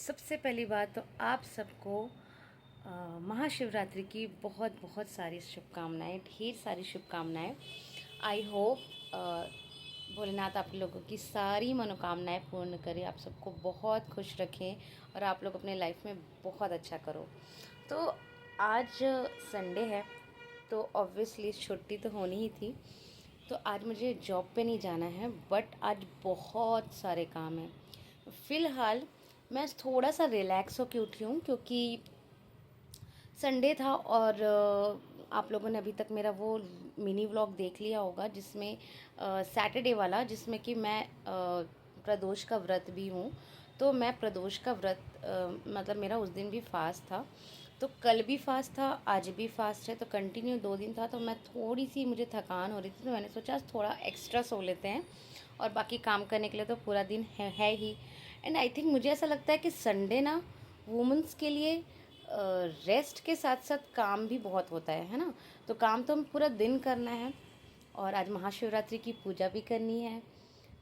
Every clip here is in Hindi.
सबसे पहली बात तो आप सबको महाशिवरात्रि की बहुत बहुत सारी शुभकामनाएं, ढेर सारी शुभकामनाएं। आई होप भोलेनाथ आप लोगों की सारी मनोकामनाएं पूर्ण करे, आप सबको बहुत खुश रखें और आप लोग अपने लाइफ में बहुत अच्छा करो। तो आज संडे है तो ऑब्वियसली छुट्टी तो होनी ही थी। तो आज मुझे जॉब पे नहीं जाना है, बट आज बहुत सारे काम हैं। फ़िलहाल मैं थोड़ा सा रिलैक्स होके उठी हूँ क्योंकि संडे था और आप लोगों ने अभी तक मेरा वो मिनी व्लॉग देख लिया होगा जिसमें सैटरडे वाला, जिसमें कि मैं प्रदोष का व्रत भी हूँ। तो मैं प्रदोष का व्रत मतलब मेरा उस दिन भी फास्ट था, तो कल भी फास्ट था, आज भी फास्ट है, तो कंटिन्यू 2 दिन था। तो मैं थोड़ी सी मुझे थकान हो रही थी, तो मैंने सोचा आज थोड़ा एक्स्ट्रा सो लेते हैं और बाकी काम करने के लिए तो पूरा दिन है ही। एंड आई थिंक मुझे ऐसा लगता है कि संडे ना वुमेंस के लिए रेस्ट के साथ साथ काम भी बहुत होता है ना। तो काम तो हम पूरा दिन करना है और आज महाशिवरात्रि की पूजा भी करनी है,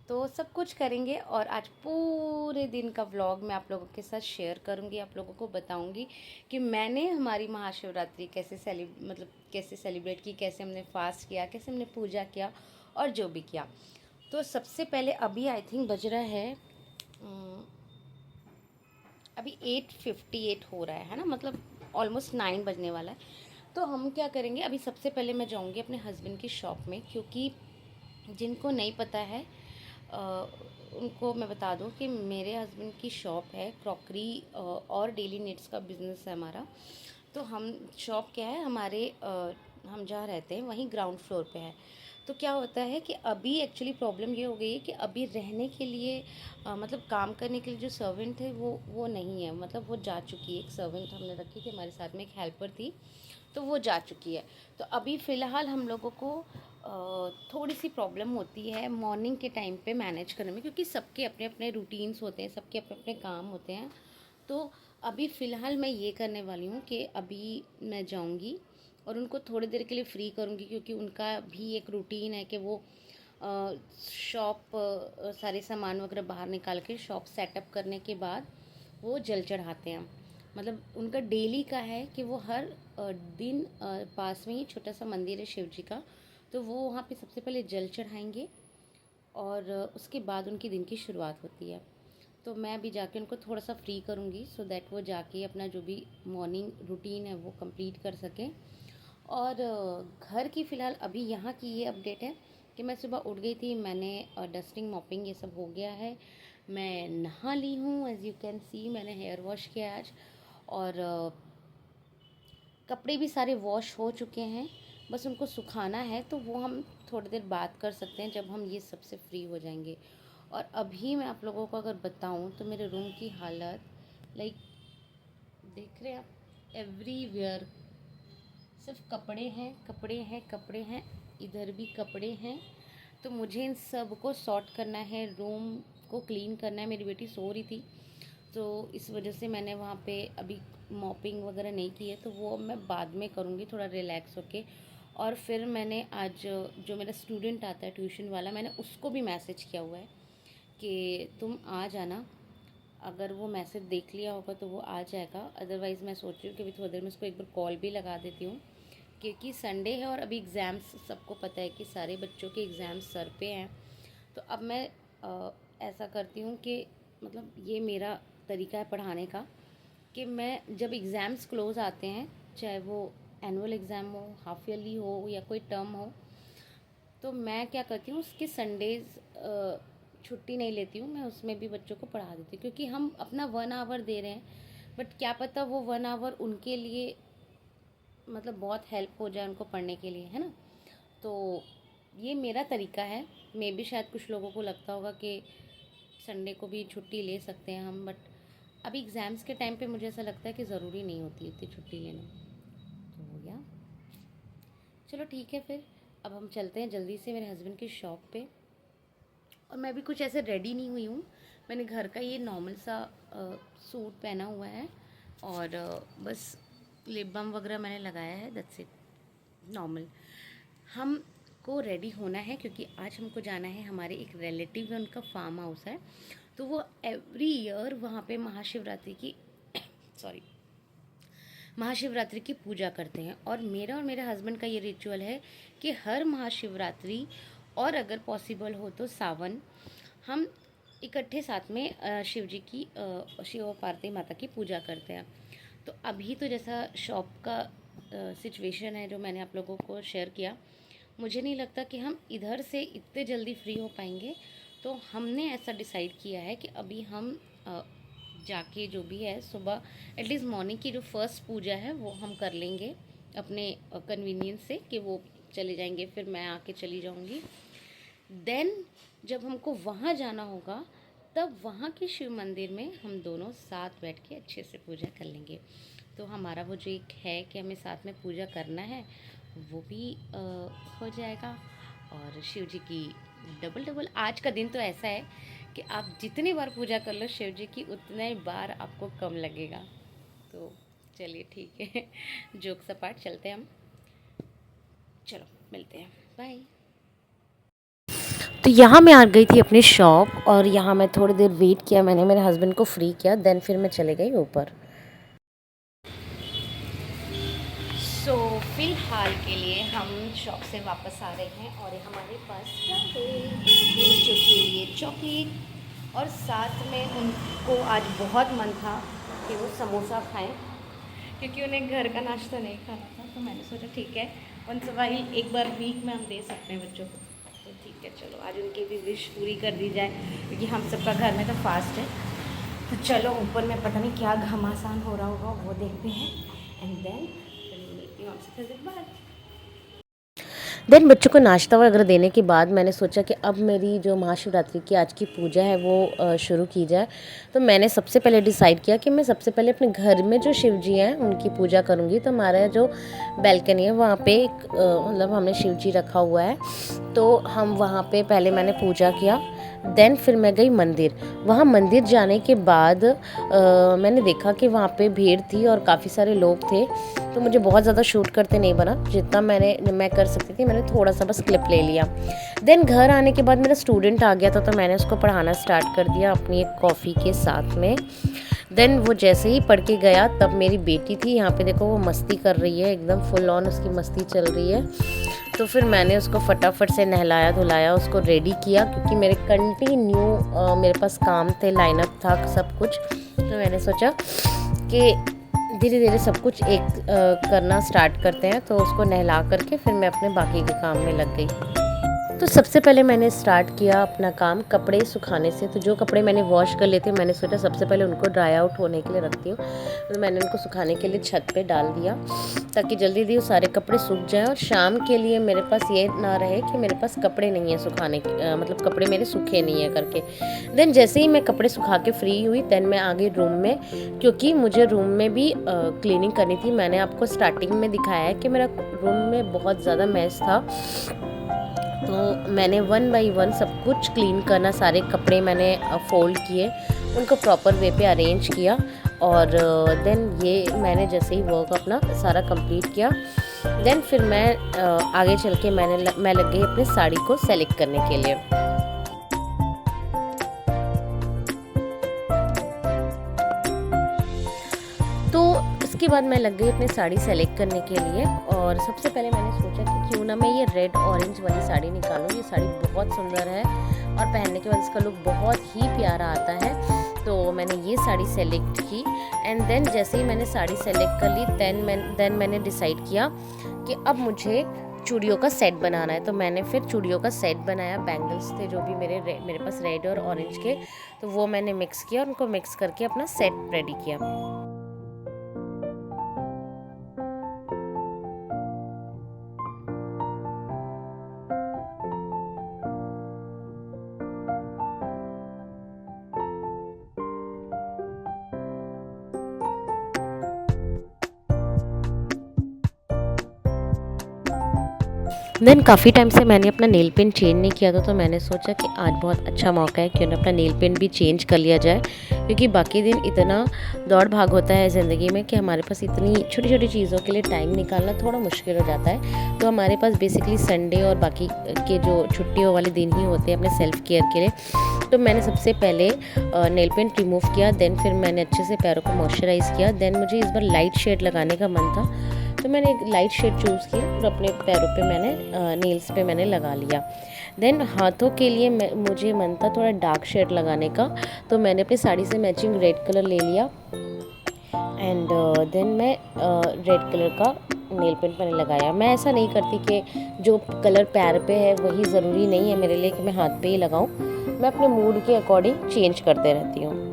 तो सब कुछ करेंगे। और आज पूरे दिन का व्लॉग मैं आप लोगों के साथ शेयर करूंगी, आप लोगों को बताऊंगी कि मैंने हमारी महाशिवरात्रि कैसे सेलिब्रेट की, कैसे हमने फास्ट किया, कैसे हमने पूजा किया और जो भी किया। तो सबसे पहले अभी आई थिंक बज रहा है अभी 8:58 हो रहा है ना, मतलब ऑलमोस्ट 9 बजने वाला है। तो हम क्या करेंगे, अभी सबसे पहले मैं जाऊंगी अपने हस्बैंड की शॉप में, क्योंकि जिनको नहीं पता है अ, उनको मैं बता दूं कि मेरे हस्बैंड की शॉप है क्रॉकरी और डेली नीड्स का बिज़नेस है हमारा। तो हम शॉप क्या है हमारे हम जहाँ रहते हैं वहीं ग्राउंड फ्लोर पे है। तो क्या होता है कि अभी एक्चुअली प्रॉब्लम ये हो गई है कि अभी रहने के लिए मतलब काम करने के लिए जो सर्वेंट है वो नहीं है, मतलब वो जा चुकी है। एक सर्वेंट हमने रखी थी हमारे साथ में, एक हेल्पर थी, तो वो जा चुकी है। तो अभी फ़िलहाल हम लोगों को थोड़ी सी प्रॉब्लम होती है मॉर्निंग के टाइम पे मैनेज करने में, क्योंकि सबके अपने अपने रूटीन्स होते हैं, सबके अपने अपने काम होते हैं। तो अभी फ़िलहाल मैं ये करने वाली हूँ कि अभी मैं जाऊँगी और उनको थोड़ी देर के लिए फ्री करूँगी, क्योंकि उनका भी एक रूटीन है कि वो शॉप सारे सामान वगैरह बाहर निकाल के शॉप सेटअप करने के बाद वो जल चढ़ाते हैं। मतलब उनका डेली का है कि वो हर दिन पास में ही छोटा सा मंदिर है शिव जी का, तो वो वहाँ पे सबसे पहले जल चढ़ाएंगे और उसके बाद उनकी दिन की शुरुआत होती है। तो मैं अभी जाके उनको थोड़ा सा फ्री करूँगी सो दैट वो जाके अपना जो भी मॉर्निंग रूटीन है वो कंप्लीट कर सकें। और घर की फ़िलहाल अभी यहाँ की ये अपडेट है कि मैं सुबह उठ गई थी, मैंने डस्टिंग मॉपिंग ये सब हो गया है, मैं नहा ली हूँ, एज़ यू कैन सी मैंने हेयर वॉश किया आज। और कपड़े भी सारे वॉश हो चुके हैं, बस उनको सुखाना है, तो वो हम थोड़ी देर बात कर सकते हैं जब हम ये सबसे फ्री हो जाएंगे। और अभी मैं आप लोगों को अगर बताऊं तो मेरे रूम की हालत, लाइक देख रहे हैं आप, एवरीवेयर सिर्फ कपड़े हैं कपड़े हैं कपड़े हैं, इधर भी कपड़े हैं। तो मुझे इन सब को सॉर्ट करना है, रूम को क्लीन करना है। मेरी बेटी सो रही थी तो इस वजह से मैंने वहाँ पे अभी मॉपिंग वगैरह नहीं की है, तो वो मैं बाद में करूँगी थोड़ा रिलैक्स होके। और फिर मैंने आज जो मेरा स्टूडेंट आता है ट्यूशन वाला, मैंने उसको भी मैसेज किया हुआ है कि तुम आ जाना। अगर वो मैसेज देख लिया होगा तो वो आ जाएगा, अदरवाइज़ मैं सोच रही हूँ कि अभी थोड़ी देर में उसको एक बार कॉल भी लगा देती हूँ, क्योंकि संडे है और अभी एग्ज़ाम्स, सबको पता है कि सारे बच्चों के एग्ज़ाम्स सर पे हैं। तो अब मैं ऐसा करती हूँ कि मतलब ये मेरा तरीका है पढ़ाने का कि मैं जब एग्ज़ाम्स क्लोज़ आते हैं, चाहे वो एनुअल एग्ज़ाम हो, हाफ ईयरली हो या कोई टर्म हो, तो मैं क्या करती हूँ उसके संडेज़ छुट्टी नहीं लेती हूँ, मैं उसमें भी बच्चों को पढ़ा देती हूँ, क्योंकि हम अपना 1 आवर दे रहे हैं, बट क्या पता वो 1 आवर उनके लिए मतलब बहुत हेल्प हो जाए उनको पढ़ने के लिए, है ना। तो ये मेरा तरीका है। मे भी शायद कुछ लोगों को लगता होगा कि संडे को भी छुट्टी ले सकते हैं हम, बट अभी एग्ज़ाम्स के टाइम पे मुझे ऐसा लगता है कि ज़रूरी नहीं होती इतनी छुट्टी लेना। तो या चलो ठीक है, फिर अब हम चलते हैं जल्दी से मेरे हस्बैंड की शॉप पे। और मैं भी कुछ ऐसे रेडी नहीं हुई हूँ, मैंने घर का ये नॉर्मल सा सूट पहना हुआ है और बस लिप बाम वगैरह मैंने लगाया है, दैट्स इट, नॉर्मल। हमको रेडी होना है क्योंकि आज हमको जाना है, हमारे एक रिलेटिव है उनका फार्म हाउस है, तो वो एवरी ईयर वहाँ पे महाशिवरात्रि की सॉरी महाशिवरात्रि की पूजा करते हैं। और मेरे हस्बैंड का ये रिचुअल है कि हर महाशिवरात्रि और अगर पॉसिबल हो तो सावन, हम इकट्ठे साथ में शिव जी की शिव और पार्वती माता की पूजा करते हैं। तो अभी तो जैसा शॉप का सिचुएशन है जो मैंने आप लोगों को शेयर किया, मुझे नहीं लगता कि हम इधर से इतने जल्दी फ्री हो पाएंगे। तो हमने ऐसा डिसाइड किया है कि अभी हम जाके जो भी है सुबह एटलीस्ट मॉर्निंग की जो फर्स्ट पूजा है वो हम कर लेंगे अपने कन्वीनियंस से, कि वो चले जाएंगे फिर मैं आके चली जाऊंगी। देन जब हमको वहाँ जाना होगा तब वहाँ के शिव मंदिर में हम दोनों साथ बैठ के अच्छे से पूजा कर लेंगे। तो हमारा वो जो एक है कि हमें साथ में पूजा करना है वो भी हो जाएगा। और शिव जी की डबल आज का दिन तो ऐसा है कि आप जितनी बार पूजा कर लो शिव जी की उतने बार आपको कम लगेगा। तो चलिए ठीक है, जोक सपाट चलते हैं हम। चलो मिलते हैं, बाय। तो यहाँ मैं आ गई थी अपनी शॉप और यहाँ मैं थोड़ी देर वेट किया, मैंने मेरे हस्बैंड को फ्री किया, देन फिर मैं चले गई ऊपर। सो फिलहाल के लिए हम शॉप से वापस आ रहे हैं और हमारे पास क्या है, बच्चों के लिए चॉकलेट, और साथ में उनको आज बहुत मन था कि वो समोसा खाएं क्योंकि उन्हें घर का नाश्ता नहीं खाना था। तो मैंने सोचा ठीक है, उनसे वही एक बार वीक में हम दे सकते हैं बच्चों को। तो ठीक है चलो आज उनकी भी विश पूरी कर दी जाए क्योंकि हम सबका घर में तो फास्ट है। तो चलो ऊपर में पता नहीं क्या घमासान हो रहा होगा वो देखते हैं एंड देन मिलती हूँ आपसे थोड़ी देर बाद। बच्चों को नाश्ता वगैरह देने के बाद मैंने सोचा कि अब मेरी जो महाशिवरात्रि की आज की पूजा है वो शुरू की जाए। तो मैंने सबसे पहले डिसाइड किया कि मैं सबसे पहले अपने घर में जो शिव जी हैं उनकी पूजा करूँगी। तो हमारा जो बैल्कनी है वहाँ पे एक मतलब हमने शिव जी रखा हुआ है, तो हम वहाँ पे पहले मैंने पूजा किया। देन फिर मैं गई मंदिर। वहाँ मंदिर जाने के बाद मैंने देखा कि वहाँ पे भीड़ थी और काफ़ी सारे लोग थे, तो मुझे बहुत ज़्यादा शूट करते नहीं बना, जितना मैं कर सकती थी मैंने थोड़ा सा बस क्लिप ले लिया। देन घर आने के बाद मेरा स्टूडेंट आ गया था तो मैंने उसको पढ़ाना स्टार्ट कर दिया अपनी एक कॉफ़ी के साथ में। देन वो जैसे ही पढ़ के गया तब मेरी बेटी थी, यहाँ पे देखो वो मस्ती कर रही है, एकदम फुल ऑन उसकी मस्ती चल रही है। तो फिर मैंने उसको फटाफट से नहलाया धुलाया, उसको रेडी किया क्योंकि मेरे कंटिन्यू मेरे पास काम थे, लाइनअप था सब कुछ। तो मैंने सोचा कि धीरे धीरे सब कुछ करना स्टार्ट करते हैं। तो उसको नहला करके फिर मैं अपने बाकी के काम में लग गई। तो सबसे पहले मैंने स्टार्ट किया अपना काम कपड़े सुखाने से। तो जो कपड़े मैंने वॉश कर लिए थे मैंने सोचा सबसे पहले उनको ड्राई आउट होने के लिए रखती हूँ। तो मैंने उनको सुखाने के लिए छत पे डाल दिया ताकि जल्दी जल्दी वो सारे कपड़े सूख जाएं और शाम के लिए मेरे पास ये ना रहे कि मेरे पास कपड़े नहीं है सुखाने के, मतलब कपड़े मेरे सूखे नहीं है करके। देन जैसे ही मैं कपड़े सुखा के फ्री हुई देन मैं आ गई रूम में, क्योंकि मुझे रूम में भी क्लीनिंग करनी थी। मैंने आपको स्टार्टिंग में दिखाया है कि मेरा रूम में बहुत ज़्यादा मैस था, तो मैंने 1 बाय 1 सब कुछ क्लीन करना, सारे कपड़े मैंने फोल्ड किए, उनको प्रॉपर वे पे अरेंज किया। और देन ये मैंने जैसे ही वर्क अपना सारा कंप्लीट किया देन फिर मैं आगे चल के मैं लग गई अपनी साड़ी को सेलेक्ट करने के लिए। तो इसके बाद मैं लग गई अपनी साड़ी सेलेक्ट करने के लिए। और सबसे पहले मैंने सोचा कि क्यों ना मैं ये रेड ऑरेंज वाली साड़ी निकालूं। ये साड़ी बहुत सुंदर है और पहनने के बाद इसका लुक बहुत ही प्यारा आता है। तो मैंने ये साड़ी सेलेक्ट की एंड देन जैसे ही मैंने साड़ी सेलेक्ट कर ली देन मैंने डिसाइड किया कि अब मुझे चूड़ियों का सेट बनाना है। तो मैंने फिर चूड़ियों का सेट बनाया। बैंगल्स थे जो भी मेरे पास रेड और ऑरेंज के, तो वो मैंने मिक्स किया और उनको मिक्स करके अपना सेट रेडी किया। देन काफ़ी टाइम से मैंने अपना नेल पेंट चेंज नहीं किया था, तो मैंने सोचा कि आज बहुत अच्छा मौका है क्यों ना अपना नेल पेंट भी चेंज कर लिया जाए, क्योंकि बाकी दिन इतना दौड़ भाग होता है ज़िंदगी में कि हमारे पास इतनी छोटी छोटी चीज़ों के लिए टाइम निकालना थोड़ा मुश्किल हो जाता है। तो हमारे पास बेसिकली संडे और बाकी के जो छुट्टियों वाले दिन ही होते हैं अपने सेल्फ़ केयर के लिए। तो मैंने सबसे पहले नेल पेंट रिमूव किया, देन फिर मैंने अच्छे से पैरों को मॉइस्चराइज़ किया। देन मुझे इस बार लाइट शेड लगाने का मन था, तो मैंने एक लाइट शेड चूज़ किया और अपने पैरों पे मैंने नेल्स पे मैंने लगा लिया। देन हाथों के लिए मुझे मन था थोड़ा डार्क शेड लगाने का, तो मैंने अपनी साड़ी से मैचिंग रेड कलर ले लिया एंड देन मैं रेड कलर का नेल पेंट मैंने लगाया। मैं ऐसा नहीं करती कि जो कलर पैर पे है वही ज़रूरी नहीं है मेरे लिए कि मैं हाथ पे ही लगाऊं। मैं अपने मूड के अकॉर्डिंग चेंज करते रहती हूँ।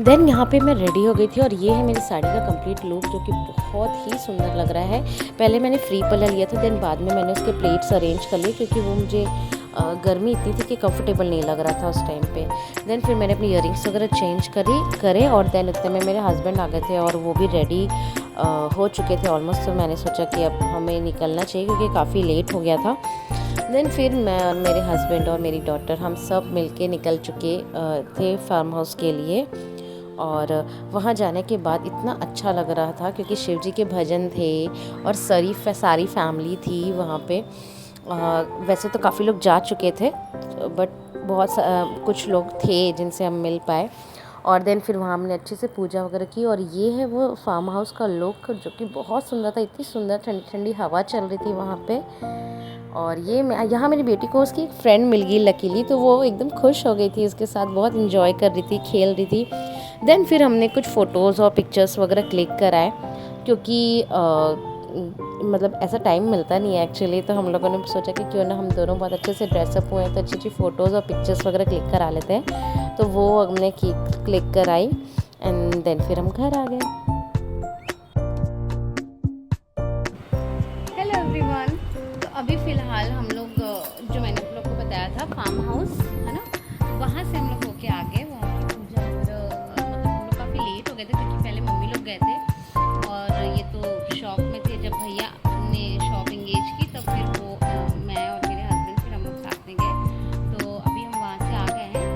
देन यहाँ पे मैं रेडी हो गई थी और ये है मेरी साड़ी का कंप्लीट लुक, जो कि बहुत ही सुंदर लग रहा है। पहले मैंने फ्री पल्ला लिया था, देन बाद में मैंने उसके प्लेट्स अरेंज कर लिए क्योंकि वो मुझे गर्मी इतनी थी कि कंफर्टेबल नहीं लग रहा था उस टाइम पे। देन फिर मैंने अपनी इयरिंग्स वगैरह चेंज करे और देन इतने में मेरे हस्बैंड आ गए थे और वो भी रेडी हो चुके थे ऑलमोस्ट। तो मैंने सोचा कि अब हमें निकलना चाहिए क्योंकि काफ़ी लेट हो गया था। देन फिर मैं और मेरे हस्बैंड और मेरी डॉटर हम सब मिलके निकल चुके थे फार्म हाउस के लिए। और वहाँ जाने के बाद इतना अच्छा लग रहा था क्योंकि शिव जी के भजन थे और सारी फैमिली थी वहाँ पे। वैसे तो काफ़ी लोग जा चुके थे बट कुछ लोग थे जिनसे हम मिल पाए। और देन फिर वहाँ हमने अच्छे से पूजा वगैरह की और ये है वो फार्म हाउस का लुक जो कि बहुत सुंदर था। इतनी सुंदर ठंडी ठंडी हवा चल रही थी वहाँ पे। और ये यहाँ मेरी बेटी को उसकी एक फ्रेंड मिल गई लकीली, तो वो एकदम खुश हो गई थी, उसके साथ बहुत इंजॉय कर रही थी, खेल रही थी। देन फिर हमने कुछ फ़ोटोज़ और पिक्चर्स वगैरह क्लिक कराए क्योंकि मतलब ऐसा टाइम मिलता नहीं है एक्चुअली। तो हम लोगों ने सोचा कि क्यों ना हम दोनों बहुत अच्छे से ड्रेसअप हुए हैं तो अच्छी अच्छी फ़ोटोज़ और पिक्चर्स वगैरह क्लिक करा लेते हैं। तो वो हमने क्लिक कराई एंड देन फिर हम घर आ गए। Hello everyone. तो अभी फ़िलहाल हम लोग जो मैंने आप लोग को बताया था फार्म हाउस है ना, वहाँ से हम लोग होके आ गए। वहाँ की पूजा वगैरह मतलब हम लोग काफ़ी लेट हो गए थे क्योंकि पहले मम्मी लोग गए थे और ये तो शॉप में थे। जब भैया ने शॉप इंगेज की तब फिर वो मैं और मेरे हस्बैंड फिर हम लोग साथ में गए। तो अभी हम वहाँ से आ गए हैं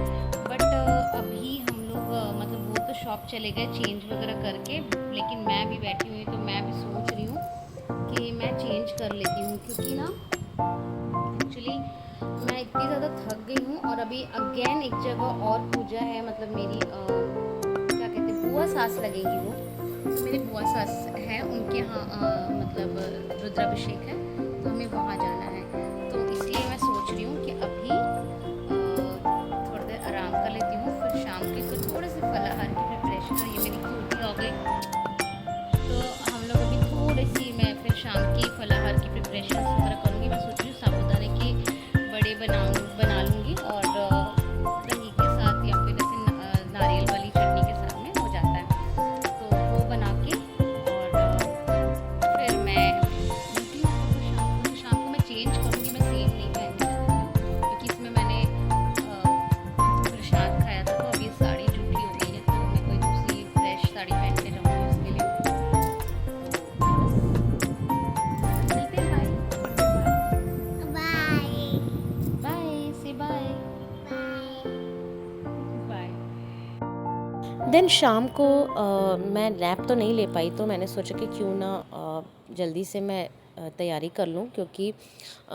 बट अभी हम लोग मतलब वो तो शॉप चले गए चेंज वगैरह करके, लेकिन मैं भी बैठी हुई तो मैं भी सोच रही हूँ कि मैं चेंज कर लेती हूँ क्योंकि ना एक्चुअली मैं इतनी ज़्यादा थक गई हूँ। और अभी अगेन एक जगह और पूजा है, मतलब मेरी क्या कहते हैं बुआ सास लगेंगी वो, तो मेरी बुआ सास है उनके यहाँ मतलब रुद्राभिषेक है तो हमें वहाँ जाना है। तो इसलिए मैं सोच रही हूँ कि अभी थोड़ी देर आराम कर लेती हूँ, फिर शाम के कुछ थोड़े से फलाहार की प्रिपरेशन। और ये मेरी छोटी हो गई तो हम लोग अभी थोड़ी सी मैं फिर शाम की फलाहार की प्रिपरेशन वगैरह करूँगी। मैं सोच रही हूँ साबूदाने के बड़े बना लूँगी और दही के साथ या फिर जैसे नारियल वाली चटनी के साथ में हो जाता है, तो वो बना के और फिर मैं मिलती हूँ आपको शाम को मैं चेंज करूँगी। मैं सेम नहीं पहनने वाली हूँ क्योंकि इसमें मैंने प्रसाद खाया था, तो अभी साड़ी जूठी हो गई है तो मैं कोई दूसरी फ्रेश साड़ी पहन के जाऊँगी उसके लिए। देन शाम को मैं नैप तो नहीं ले पाई, तो मैंने सोचा कि क्यों ना जल्दी से मैं तैयारी कर लूँ क्योंकि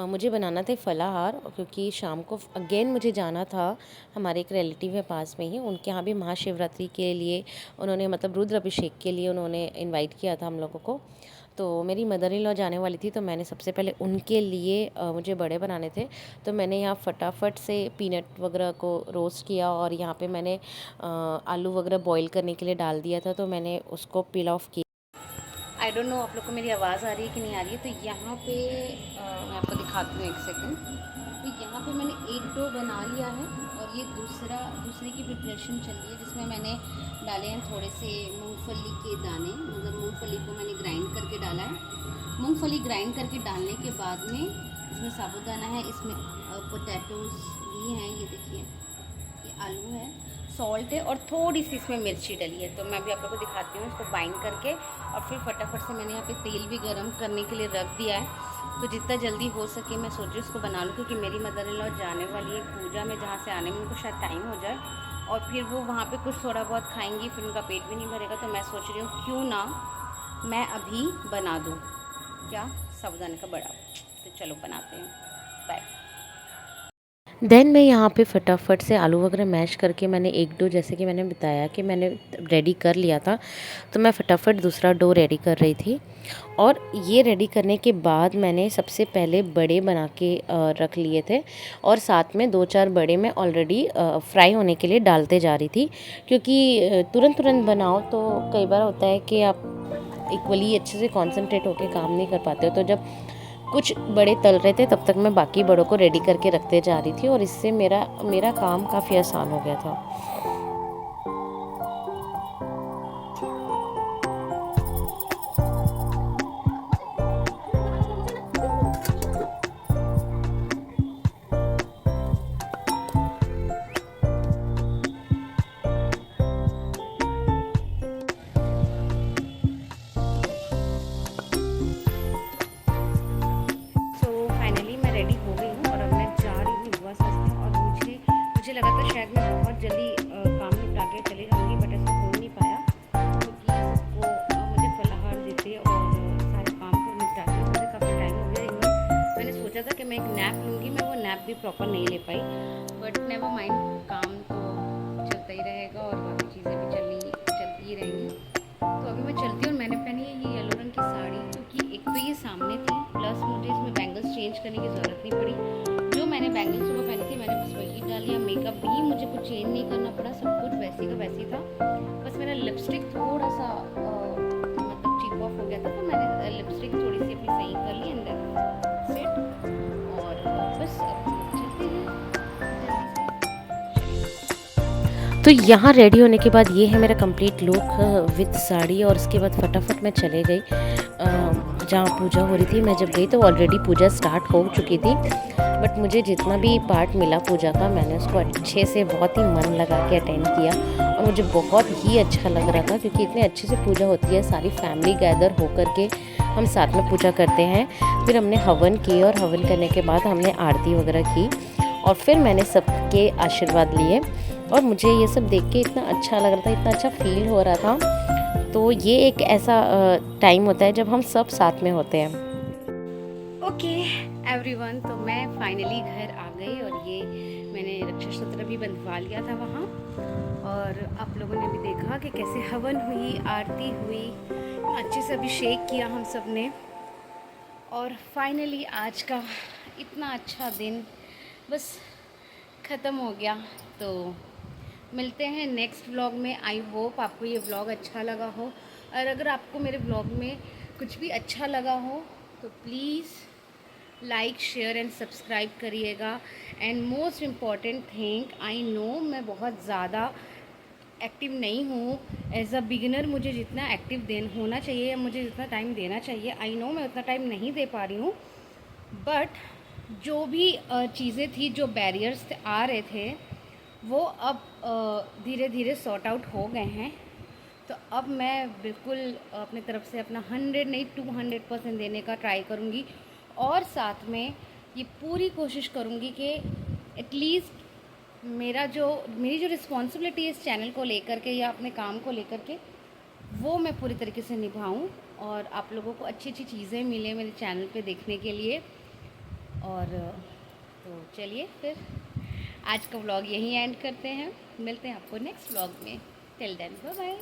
मुझे बनाना था फलाहार। क्योंकि शाम को अगेन मुझे जाना था, हमारे एक रिलेटिव है पास में ही, उनके यहाँ भी महाशिवरात्रि के लिए उन्होंने मतलब रुद्र अभिषेक के लिए उन्होंने इनवाइट किया था हम लोगों को। तो मेरी मदर इन लॉ जाने वाली थी तो मैंने सबसे पहले उनके लिए मुझे बड़े बनाने थे, तो मैंने यहाँ फटाफट से पीनट वगैरह को रोस्ट किया और यहाँ पे मैंने आलू वगैरह बॉईल करने के लिए डाल दिया था, तो मैंने उसको पील ऑफ किया। आई डोंट नो आप लोग को मेरी आवाज़ आ रही है कि नहीं आ रही है। तो यहाँ पे मैं आपको दिखाती हूँ एक सेकंड। तो यहाँ पे मैंने एक डो बना लिया है और ये दूसरे की प्रिपरेशन चल रही है, जिसमें मैंने डाले हैं थोड़े से मूंगफली के दाने, मतलब मूंगफली को मैंने ग्राइंड करके डाला है। मूंगफली ग्राइंड करके डालने के बाद में इसमें साबुदाना है, इसमें पोटैटोज़ भी हैं, ये देखिए ये आलू है, सॉल्ट है और थोड़ी सी इसमें मिर्ची डली है। तो मैं अभी आप लोगों को दिखाती हूँ इसको बाइंड करके, और फिर फटाफट से मैंने यहाँ पे तेल भी गरम करने के लिए रख दिया है। तो जितना जल्दी हो सके मैं सोच रही हूँ उसको बना लूँ, क्योंकि मेरी मदर इन लॉ जाने वाली है पूजा में, जहाँ से आने में उनको शायद टाइम हो जाए, और फिर वो वहाँ पे कुछ थोड़ा बहुत खाएंगी, फिर उनका पेट भी नहीं भरेगा। तो मैं सोच रही हूँ क्यों ना मैं अभी बना दूँ क्या साबुदाने का बड़ा। तो चलो बनाते हैं, बाय। देन मैं यहाँ पे फटाफट से आलू वगैरह मैश करके मैंने एक डो, जैसे कि मैंने बताया कि मैंने रेडी कर लिया था, तो मैं फटाफट दूसरा डो रेडी कर रही थी। और ये रेडी करने के बाद मैंने सबसे पहले बड़े बना के रख लिए थे, और साथ में 2-4 बड़े मैं ऑलरेडी फ्राई होने के लिए डालते जा रही थी, क्योंकि तुरंत बनाओ तो कई बार होता है कि आप इक्वली अच्छे से कॉन्सेंट्रेट होकर काम नहीं कर पाते हो। तो जब कुछ बड़े तल रहे थे तब तक मैं बाकी बड़ों को रेडी करके रखते जा रही थी, और इससे मेरा काम काफ़ी आसान हो गया था। रेडी हो गई हूँ और अब मैं जा रही हूँ युवा संस्था। और मुझे लगा था शायद मैं बहुत जल्दी काम निपटा के चली जाऊँगी, बट ऐसा हो नहीं पाया, क्योंकि सबको मुझे फलाहार देते और सारे काम को निपटा के मुझे काफ़ी टाइम हो गया। इवन मैंने सोचा था कि मैं एक नैप लूँगी, मैं वो नैप भी प्रॉपर नहीं ले पाई, बट नेवर माइंड, काम तो चलता ही रहेगा और बाकी चीज़ें भी चलती ही रहेंगी। तो अभी मैं चलती हूँ। और मैंने पहनी है ये येलो रंग की साड़ी, क्योंकि एक तो ये सामने थी, प्लस मुझे इसमें बैंगल्स चेंज करने की ज़रूरत नहीं पड़ी। जो मैंने बैंगल्स सुबह पहनी थी मैंने बस वही डाल लिया। मेकअप भी मुझे कुछ चेंज नहीं करना पड़ा, सब कुछ वैसे का वैसे था। बस मेरा लिपस्टिक थोड़ा सा मतलब चिप ऑफ हो गया था, तो मैंने लिपस्टिक थोड़ी सी अपनी सही कर ली, एंड देन सेट। और बस चलते हैं जल्दी से। तो यहाँ रेडी होने के बाद ये है मेरा कंप्लीट लुक विद साड़ी, और उसके बाद फटाफट मैं चले गई जहाँ पूजा हो रही थी। मैं जब गई तो ऑलरेडी पूजा स्टार्ट हो चुकी थी, बट मुझे जितना भी पार्ट मिला पूजा का मैंने उसको अच्छे से बहुत ही मन लगा के अटेंड किया, और मुझे बहुत ही अच्छा लग रहा था, क्योंकि इतने अच्छे से पूजा होती है, सारी फैमिली गैदर होकर के हम साथ में पूजा करते हैं। फिर हमने हवन की, और हवन करने के बाद हमने आरती वगैरह की, और फिर मैंने सबके आशीर्वाद लिए, और मुझे ये सब देख के इतना अच्छा लग रहा था, इतना अच्छा फील हो रहा था। तो ये एक ऐसा टाइम होता है जब हम सब साथ में होते हैं। ओके एवरीवन, तो मैं फाइनली घर आ गई, और ये मैंने रक्षा सूत्र भी बंधवा लिया था वहाँ, और आप लोगों ने भी देखा कि कैसे हवन हुई, आरती हुई, अच्छे से अभिषेक किया हम सब ने। और फाइनली आज का इतना अच्छा दिन बस ख़त्म हो गया। तो मिलते हैं नेक्स्ट व्लॉग में। आई होप आपको ये व्लॉग अच्छा लगा हो, और अगर आपको मेरे व्लॉग में कुछ भी अच्छा लगा हो तो please like, share and subscribe करिएगा। And most important thing, I know मैं बहुत ज़्यादा एक्टिव नहीं हूँ। एज अ बिगिनर मुझे जितना एक्टिव होना चाहिए, या मुझे जितना टाइम देना चाहिए, आई नो मैं उतना टाइम नहीं दे पा रही हूँ। बट जो भी चीज़ें थी, जो बैरियर्स आ रहे थे, वो अब धीरे धीरे सॉर्ट आउट हो गए हैं। तो अब मैं बिल्कुल अपनी तरफ से अपना 100 नहीं 200% देने का ट्राई करूँगी, और साथ में ये पूरी कोशिश करूँगी कि एटलीस्ट मेरी जो रिस्पॉन्सिबिलिटी है इस चैनल को लेकर के या अपने काम को लेकर के, वो मैं पूरी तरीके से निभाऊँ, और आप लोगों को अच्छी अच्छी चीज़ें मिले मेरे चैनल पे देखने के लिए। और तो चलिए फिर आज का व्लॉग यहीं एंड करते हैं, मिलते हैं आपको नेक्स्ट व्लॉग में। Till then bye bye.